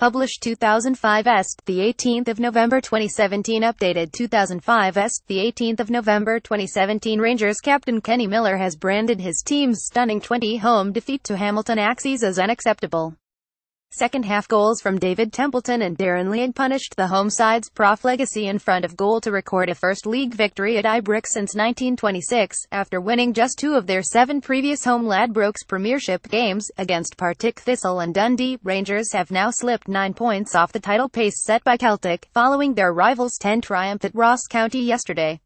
Published 2005 Est, the 18th of November 2017. Updated 2005 Est, the 18th of November 2017. Rangers captain Kenny Miller has branded his team's stunning 20-home defeat to Hamilton Accies as unacceptable. Second-half goals from David Templeton and Darren Lyon punished the home side's profligacy in front of goal to record a first league victory at Ibrox since 1926, after winning just 2 of their 7 previous home Ladbrokes Premiership games. Against Partick Thistle and Dundee, Rangers have now slipped 9 points off the title pace set by Celtic, following their rivals' 10 triumph at Ross County yesterday.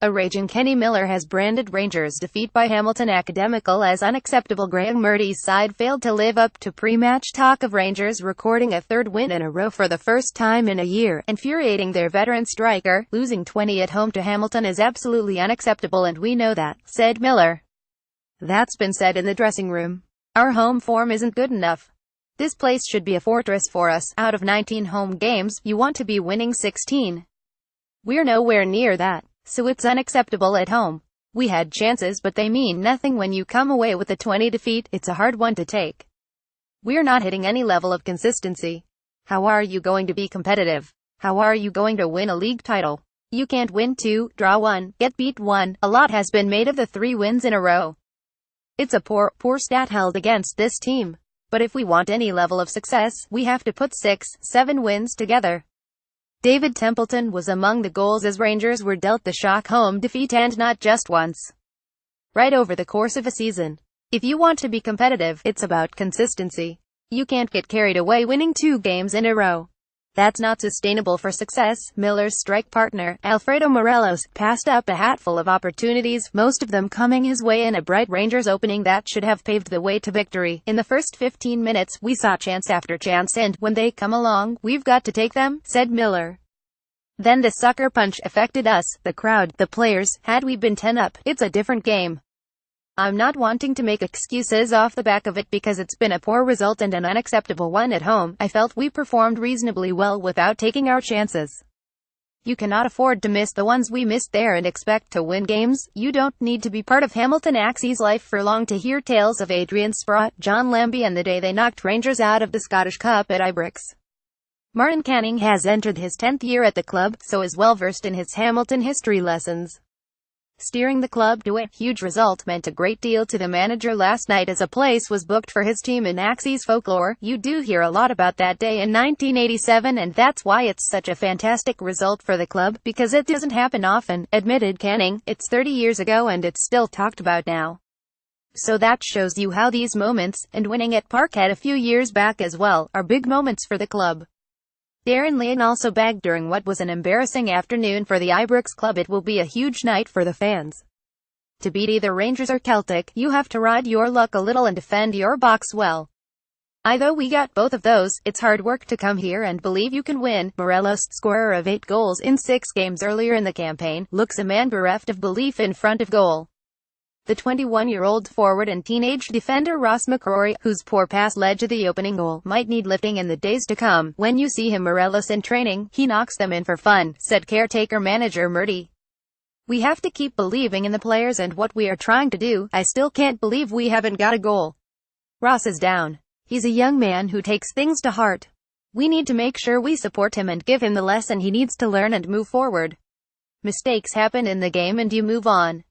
A raging Kenny Miller has branded Rangers' defeat by Hamilton Academical as unacceptable. Graham Murty's side failed to live up to pre-match talk of Rangers recording a 3rd win in a row for the first time in a year, infuriating their veteran striker. Losing 20 at home to Hamilton is absolutely unacceptable, and we know that, said Miller. That's been said in the dressing room. Our home form isn't good enough. This place should be a fortress for us. Out of 19 home games, you want to be winning 16. We're nowhere near that. So it's unacceptable at home. We had chances, but they mean nothing when you come away with a 20 defeat. It's a hard one to take. We're not hitting any level of consistency. How are you going to be competitive? How are you going to win a league title? You can't win 2, draw 1, get beat 1. A lot has been made of the 3 wins in a row. It's a poor stat held against this team. But if we want any level of success, we have to put 6, 7 wins together. David Templeton was among the goals as Rangers were dealt the shock home defeat, and not just once. Right over the course of a season. If you want to be competitive, it's about consistency. You can't get carried away winning 2 games in a row. That's not sustainable for success. Miller's strike partner, Alfredo Morelos, passed up a hatful of opportunities, most of them coming his way in a bright Rangers opening that should have paved the way to victory. In the first 15 minutes, we saw chance after chance, and when they come along, we've got to take them, said Miller. Then the sucker punch affected us, the crowd, the players. Had we been 10 up, it's a different game. I'm not wanting to make excuses off the back of it, because it's been a poor result and an unacceptable one at home. I felt we performed reasonably well without taking our chances. You cannot afford to miss the ones we missed there and expect to win games. You don't need to be part of Hamilton Accies' life for long to hear tales of Adrian Sprott, John Lambie and the day they knocked Rangers out of the Scottish Cup at Ibrox. Martin Canning has entered his 10th year at the club, so is well versed in his Hamilton history lessons. Steering the club to a huge result meant a great deal to the manager last night, as a place was booked for his team in Accies folklore. You do hear a lot about that day in 1987, and that's why it's such a fantastic result for the club, because it doesn't happen often, admitted Canning. It's 30 years ago and it's still talked about now. So that shows you how these moments, and winning at Parkhead a few years back as well, are big moments for the club. Darren Lyon also bagged during what was an embarrassing afternoon for the Ibrox club. It will be a huge night for the fans. To beat either Rangers or Celtic, you have to ride your luck a little and defend your box well. Although we got both of those, it's hard work to come here and believe you can win. Morelos, scorer of 8 goals in 6 games earlier in the campaign, looks a man bereft of belief in front of goal. The 21-year-old forward and teenage defender Ross McCrory, whose poor pass led to the opening goal, might need lifting in the days to come. When you see him Morelos in training, he knocks them in for fun, said caretaker manager Murty. We have to keep believing in the players and what we are trying to do. I still can't believe we haven't got a goal. Ross is down. He's a young man who takes things to heart. We need to make sure we support him and give him the lesson he needs to learn and move forward. Mistakes happen in the game and you move on.